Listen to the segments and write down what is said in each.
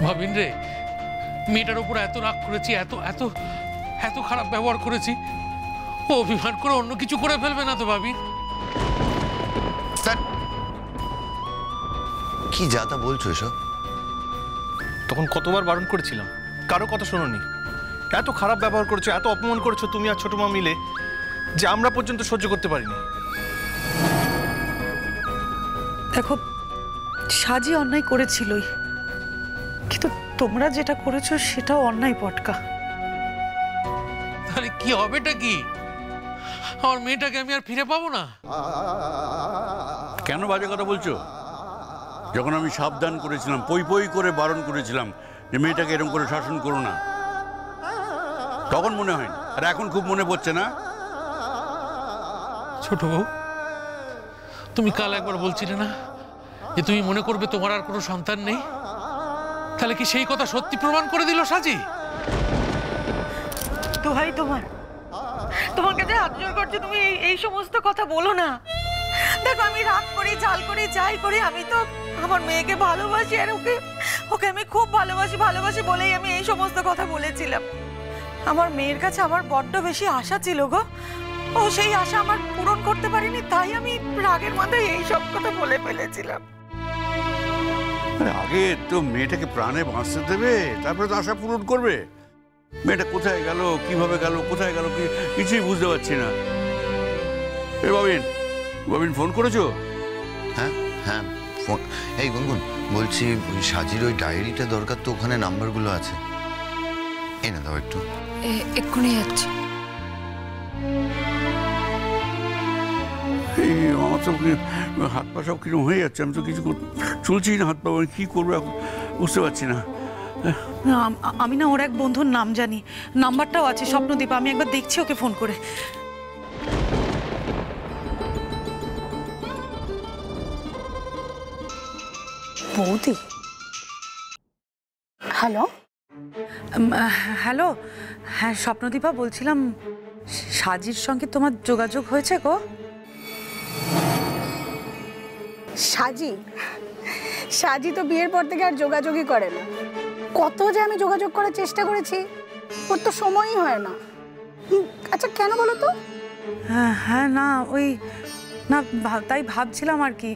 ভাবিন রে, মেয়েটার উপর এত রাগ করেছি, এত এত এত খারাপ ব্যবহার করেছি, ও অভিমান করে অন্য কিছু করে ফেলবে না তো ভাবিন? কি যা তা বলছো এসব? তখন কতবার বারণ করেছিলাম, কারো কথা শোনোনি। এত খারাপ ব্যবহার করেছো, এত অপমান করেছো তুমি আর ছোট মা মিলে, যে আমরা পর্যন্ত সহ্য করতে পারিনি। দেখো, সাজি অন্যায় করেছিলই, কিন্তু তোমরা যেটা করেছো সেটাও অন্যায় পটকা। তাহলে কি হবেটা কি? আমার মেয়েটাকে আমি আর ফিরে পাবো না? কেন বাজে কথা বলছো? যখন আমি সাবধান করেছিলাম, পই পই করে বারণ করেছিলাম যে মেয়েটাকে এরকম করে শাসন করো না, তখন মনে হয়নি, আর এখন খুব মনে পড়ছে না? ছোট বউ, তুমি কাল একবার বলছিলে না যে তুমি মনে করবে তোমার আর কোনো সন্তান নেই? তাহলে কি সেই কথা সত্যি প্রমাণ করে দিল সাজি? তো ভাই, তোমার কাছে হাত জোড় করছি, তুমি এই সমস্ত কথা বলো না। দেখো, আমি রাগ করি, ঝাল করি, যাই করি, আমি তো আমার মেয়েকে ভালোবাসি, আর ওকে আমি খুব ভালোবাসি বলেই আমি এই সমস্ত কথা বলেছিলাম। আমার মেয়ের কাছে আমার বড্ড বেশি আশা ছিল গো, ও সেই আশা আমার পূরণ করতে পারিনি, তাই আমি রাগের মধ্যে এই সব কথা বলে ফেলেছিলাম। আগে তো মেয়েটাকে প্রাণে বাঁচতে দেবে, তারপরে তো আশা পূরণ করবে। মেয়েটা কোথায় গেল, কিভাবে গেল, কোথায় গেল, কিছুই বুঝতে পারছি না। এ বাবিন ফোন করেছো? হ্যাঁ হ্যাঁ ফোন। এই গুনগুন, বলছি ওই সাজির ওই ডায়েরিটা দরকার, তো ওখানে নাম্বারগুলো আছে, এই না দাও একটু। এক্ষুনি যাচ্ছি। এই আমার তো হাত পা সব কিরকম হয়ে যাচ্ছে, আমি তো কিছু চলছেই না, হাত পা কি করবো এখন বুঝতে পারছি না। আমি না ওর এক বন্ধুর নাম জানি, নাম্বারটাও আছে, স্বপ্নদীপ, আমি একবার দেখছি ওকে ফোন করে। বৌদি, হ্যালো। হ্যালো, হ্যাঁ স্বপ্নদীপা বলছিলাম, সাজির সঙ্গে তোমার যোগাযোগ হয়েছে গো? সাজি তো বিয়ের পর থেকে আর যোগাযোগই করে না। কত যে আমি যোগাযোগ করার চেষ্টা করেছি, ওর তো সময়ই হয় না। আচ্ছা কেন বলো তো? হ্যাঁ না, ওই না, তাই ভাবছিলাম আর কি,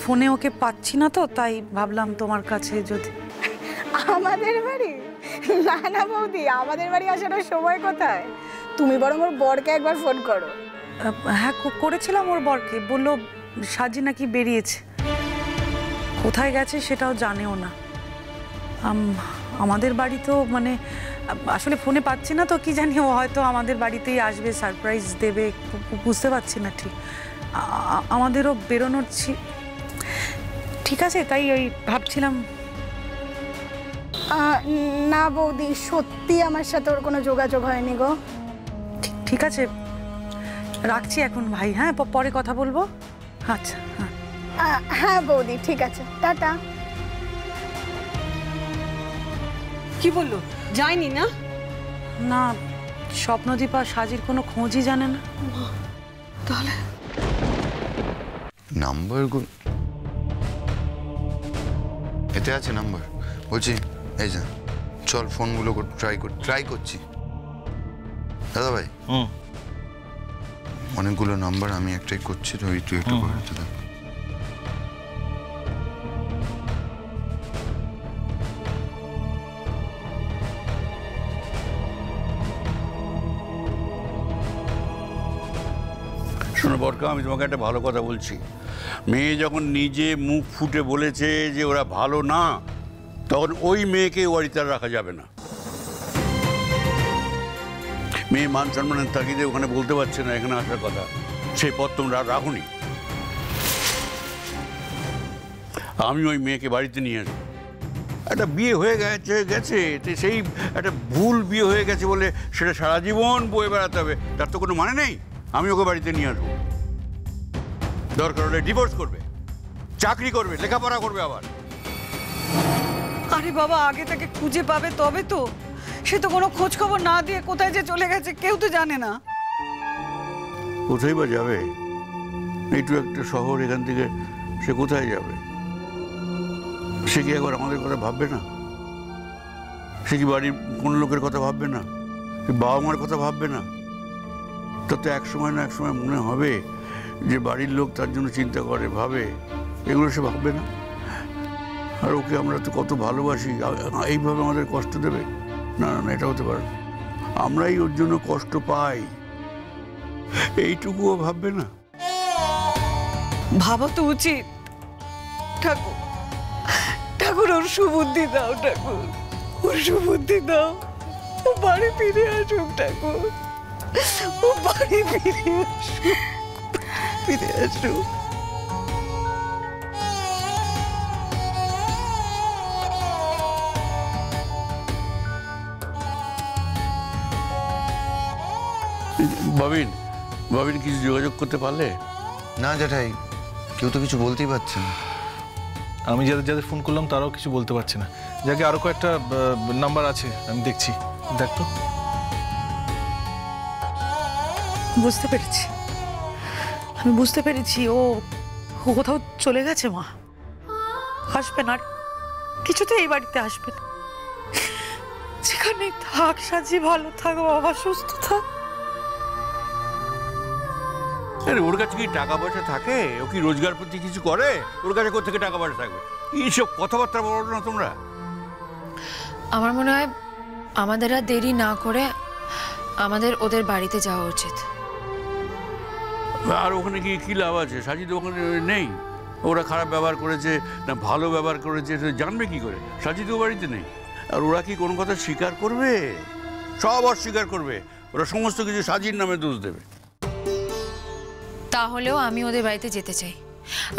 ফোনে ওকে পাচ্ছি না তো, তাই ভাবলাম তোমার কাছে যদি। আমাদের বাড়ি? না না বৌদি, আমাদের বাড়ি আসার সময় কোথায়? তুমি বরং ওর বরকে একবার ফোন করো। হ্যাঁ করেছিলাম, ওর বরকে, বললো সাজি নাকি বেরিয়েছে, কোথায় গেছে সেটাও জানেও না। আমাদের বাড়ি তো মানে আসলে ফোনে পাচ্ছি না তো, কি জানি ও হয়তো আমাদের বাড়িতেই আসবে, সারপ্রাইজ দেবে, বুঝতে পারছি না ঠিক। আমাদেরও বেরোনোর ঠিক আছে, তাই ওই ভাবছিলাম। না বৌদি, সত্যি আমার সাথে ওর কোনো যোগাযোগ হয়নি গো। ঠিক আছে, রাখছি এখন ভাই, হ্যাঁ পরে কথা বলবো। আচ্ছা হ্যাঁ হ্যাঁ বৌদি, ঠিক আছে, টাটা। কি বললো, যায়নি না? না, স্বপ্নদীপা সাজির কোনো খোঁজই জানে না। তাহলে নাম্বারগুলো এতে আছে, নাম্বার বলছি, এই যা, চল ফোনগুলো ট্রাই করছি। দাদা ভাই, অনেকগুলো নাম্বার, আমি একটাই করছি, তো তুই একটু করে দিতে দাও। শোনো বরকা, আমি তোমাকে একটা ভালো কথা বলছি। মেয়ে যখন নিজে মুখ ফুটে বলেছে যে ওরা ভালো না, তখন ওই মেয়েকে বাড়িতে আর রাখা যাবে না। মেয়ে মান সম্মানের তাগিদে ওখানে বলতে পারছে না এখানে আসার কথা, সেই পথ তোমরা রাখুনি। আমি ওই মেয়েকে বাড়িতে নিয়ে আসবো। একটা বিয়ে হয়ে গেছে সেই একটা ভুল বিয়ে হয়ে গেছে বলে সেটা সারা জীবন বয়ে বেড়াতে হবে, তার তো কোনো মানে নেই। আমি ওকে বাড়িতে নিয়ে আসবো, দরকার হলে ডিভোর্স করবে, চাকরি করবে, লেখাপড়া করবে আবার। আরে বাবা, আগে তাকে খুঁজে পাবে তবে তো। সে তো কোনো খোঁজ খবর না দিয়ে কোথায় যে চলে গেছে কেউ তো জানে না। কোথায় বা যাবে? এইটু একটা শহর, এখান থেকে সে কোথায় যাবে? সে কি একবার আমাদের কথা ভাববে না? সে কি বাড়ির কোনো লোকের কথা ভাববে না? সে বাবা মার কথা ভাববে না? তাতে এক সময় না এক সময় মনে হবে যে বাড়ির লোক তার জন্য চিন্তা করে, ভাবে, এগুলো সে ভাববে না? আর ওকে আমরা তো কত ভালোবাসি, এইভাবে আমাদের কষ্ট দেবে? না না না, এটা হতে পারে না। আমরাই ওর জন্য কষ্ট পাই, এইটুকুও ভাববে না? ভাবা তো উচিত। ঠাকুর, ঠাকুর ওর সুবুদ্ধি দাও, ঠাকুর ওর সুবুদ্ধি দাও। ও বাড়ি ফিরে আসুক ঠাকুর, ও বাড়ি ফিরে আসুক, ফিরে আসুক। বাবিন, বাবিন কিছু যোগাযোগ করতে পারলে? না জ্যাঠাই, কেউ তো কিছু বলতেই পারছে না। আমি যাদের যাদের ফোন করলাম তারাও কিছু বলতে পারছে না। যাকে আরো কয়েকটা নাম্বার আছে, আমি দেখছি। দেখ তো। বুঝতে পেরেছি, আমি বুঝতে পেরেছি। ও কোথাও চলে গেছে মা, আসবে না, কিছুতে এই বাড়িতে আসবে না। যেখানে থাক সাজি, ভালো থাক বাবা, সুস্থ থাক। আরে ওর কাছে কি টাকা পয়সা থাকে? ও কি রোজগার প্রতি কিছু করে? ওর কাছে কোথা থেকে টাকা পয়সা থাকবে? এইসব কথাবার্তা বলো না তোমরা। আমার মনে হয় আমাদের আর দেরি না করে আমাদের ওদের বাড়িতে যাওয়া উচিত। আর ওখানে গিয়ে কি লাভ আছে? সাজি তো ওখানে নেই। ওরা খারাপ ব্যবহার করেছে না ভালো ব্যবহার করেছে জানবে কি করে? সাজি তো বাড়িতে নেই। আর ওরা কি কোনো কথা স্বীকার করবে? সব অস্বীকার করবে। ওরা সমস্ত কিছু সাজির নামে দোষ দেবে। তাহলেও আমি ওদের বাড়িতে যেতে চাই।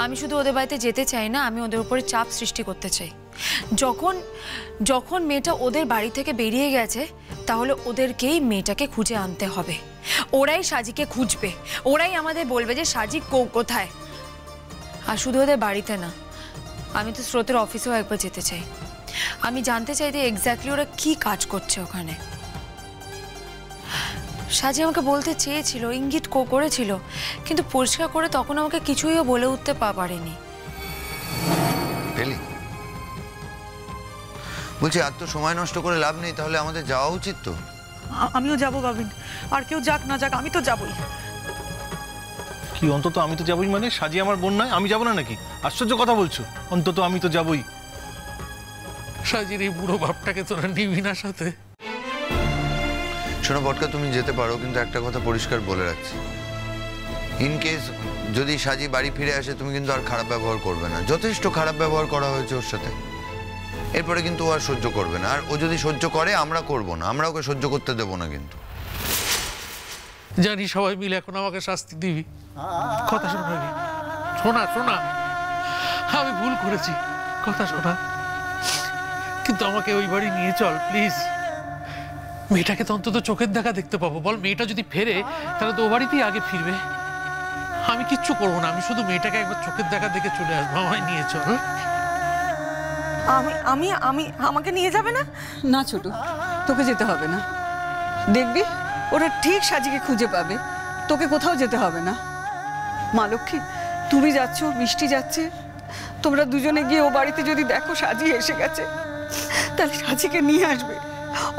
আমি শুধু ওদের বাড়িতে যেতে চাই না, আমি ওদের উপরে চাপ সৃষ্টি করতে চাই। যখন যখন মেয়েটা ওদের বাড়ি থেকে বেরিয়ে গেছে, তাহলে ওদেরকেই মেয়েটাকে খুঁজে আনতে হবে। ওরাই সাজিকে খুঁজবে, ওরাই আমাদের বলবে যে সাজি কোথায়। আর শুধু ওদের বাড়িতে না, আমি তো স্রোতের অফিসেও একবার যেতে চাই। আমি জানতে চাই যে এক্স্যাক্টলি ওরা কি কাজ করছে ওখানে। সাজি আমাকে বলতে চেয়েছিল, ইঙ্গিত করেছিল, কিন্তু পরিষ্কার করে তখন আমাকে কিছুইও বলে উঠতে পারেনি। বলছি আর তো সময় নষ্ট করে লাভ নেই, তাহলে আমাদের যাওয়া উচিত তো। আমিও যাবো বাবিন, আর কেউ যাক না যাক আমি তো যাবই। কি অন্তত আমি তো যাবই? মানে সাজি আমার বোন নয়, আমি যাবো না নাকি? আশ্চর্য কথা বলছো। অন্তত আমি তো যাবই। সাজির এই বুড়ো বাপটাকে তোরা নিবি না সাথে? শোনো বটকা, তুমি যেতে পারো, কিন্তু একটা কথা পরিষ্কার বলে রাখছি, ইন কেস যদি সাজি বাড়ি ফিরে আসে তুমি কিন্তু আর খারাপ ব্যবহার করবে না। যথেষ্ট খারাপ ব্যবহার করা হয়েছে ওর সাথে, এরপরে কিন্তু ও আর সহ্য করবে না। আর ও যদি সহ্য করে আমরা করব না, আমরা ওকে সহ্য করতে দেবো না। কিন্তু জানি সবাই মিলে এখন আমাকে শাস্তি দিবি। কথা শোনা, শোনা শোনা, আমি ভুল করেছি, কথা শোনা। কিন্তু আমাকে ওই বাড়ি নিয়ে চল প্লিজ। মেয়েটাকে তো অন্তত চোখের দেখা দেখতে পাবো। বল, মেয়েটা যদি ফেরে তাহলে তো ও বাড়িতেই আগে ফিরবে। আমি কিচ্ছু করবো না, আমি শুধু মেয়েটাকে একবার চোখের দেখা দেখে চলে আসবো। আমায় নিয়ে চল। আমি আমি আমি আমাকে নিয়ে যাবে না? না ছোট, তোকে যেতে হবে না। দেখবি ওরা ঠিক সাজিকে খুঁজে পাবে, তোকে কোথাও যেতে হবে না। মা লক্ষ্মী, তুমি যাচ্ছ, মিষ্টি যাচ্ছে, তোমরা দুজনে গিয়ে ও বাড়িতে যদি দেখো সাজি এসে গেছে, তাহলে সাজিকে নিয়ে আসবে,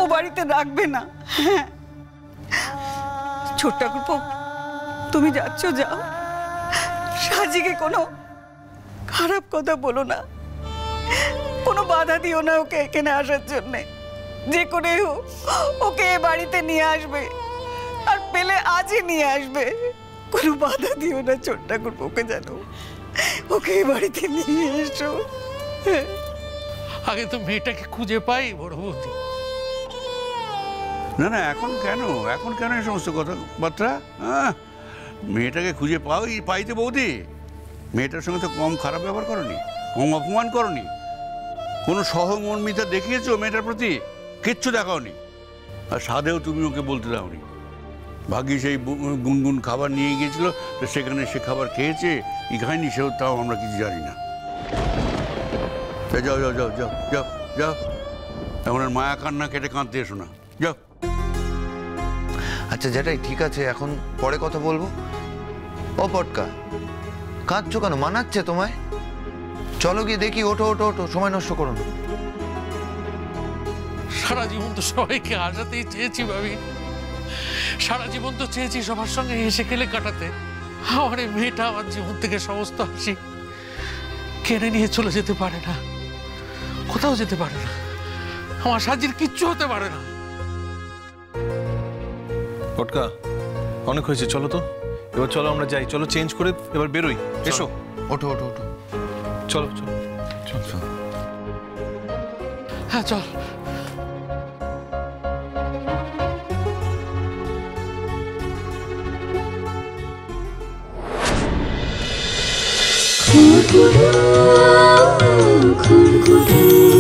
ও বাড়িতে রাখবে না। হ্যাঁ ছোট্ট ঠাকুরপো, তুমি যাচ্ছ যাও, সাজিকে কোনো খারাপ কথা বলো না, কোনো বাধা দিও না ওকে এখানে আসার জন্যে। যে করে হোক ওকে এ বাড়িতে নিয়ে আসবে, আর পেলে আজই নিয়ে আসবে। কোনো বাধা দিও না ছোট্ট ঠাকুরপো, ওকে জানো, ওকে এ বাড়িতে নিয়ে এসো। আগে তো মেয়েটাকে খুঁজে পাই বড় বৌদি। না না, এখন কেন এই সমস্ত কথাবার্তা? মেয়েটাকে খুঁজে পাইতে বৌদি। মেয়েটার সঙ্গে তো কম খারাপ ব্যবহার করনি, কম অপমান করনি, কোনো সহমর্মিতা দেখিয়েছো মেয়েটার প্রতি? কিচ্ছু দেখাওনি। আর সাধেও তুমি ওকে বলতে দাওনি। ভাগ্যি সেই গুনগুন খাবার নিয়ে গিয়েছিল, তো সেখানে সে খাবার খেয়েছে কি খায়নি সেও তাও আমরা কিছু জানি না। যাও যাও যাও যাও যাও যাও, এখন আর মায়া কান্না কেটে কাঁদতে এসো না, যাও। আচ্ছা যেটাই ঠিক আছে, এখন পরে কথা বলবো। ও পটকা, কাঁদছো কেন? মানাচ্ছে তোমায়? চলো গিয়ে দেখি। ওঠো ওঠো ওঠো, সময় নষ্ট করো না। সারা জীবন তো সবাইকে হাসাতেই চেয়েছি ভাবি, সারা জীবন তো চেয়েছি সবার সঙ্গে হেসে খেলে কাটাতে। আমার এই মেয়েটা আমার জীবন থেকে সমস্ত হাসি কেড়ে নিয়ে চলে যেতে পারে না, কোথাও যেতে পারে না। আমার সাজির কিচ্ছু হতে পারে না। পটকা, অনেক হয়েছে, চলো তো এবার, চলো আমরা যাই, চলো চেঞ্জ করে এবার বেরোই। এসো, ওঠো ওঠো ওঠো, চলো চলো চলো। হ্যাঁ চল। খুরখুরু খুরখুরু